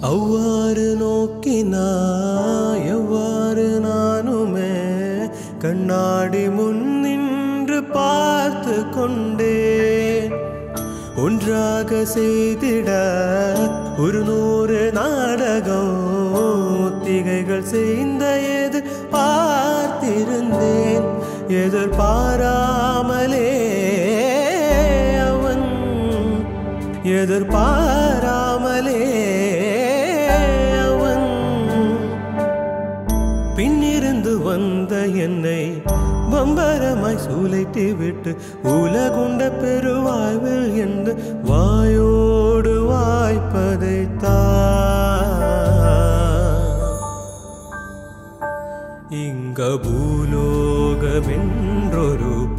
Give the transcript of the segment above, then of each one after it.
அவ்வாறு நோக்கினாய் எவ்வாறு நானுமே கண்ணாடி முன் நின்று பார்த்து கொண்டேன். ஒன்றாக செய்திட 100 நாடகம் ஒத்திகைகள் செய்த பார்த்திருந்தேன். எதிர்பாராமலே அவன் எதிர்பாராமலே அவன் பின்னிருந்து வந்த என்னை பம்பரமாய் சூளைட்டி விட்டு உலகுண்ட பெருவாழ்வில் என்று வாயோடு வாய்ப்பதைத்தான். இங்க பூலோகமென்றொரு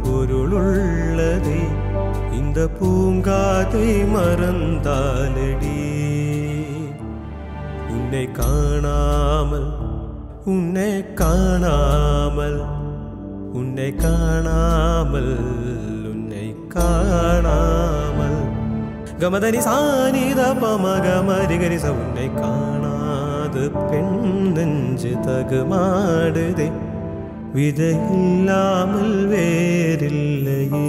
பொருளுள்ளதே இந்த பூங்காதை மறந்தாலடி. உன்னை காணாமல் உன்னை காணாமல் உன்னை காணாமல் உன்னை காணாமல் கமதனி சானித பமகமரிகரிச உன்னை காணாது பெண் நெஞ்சு தகுமாடுதே. விதையில்லாமல் வேறில்லையே.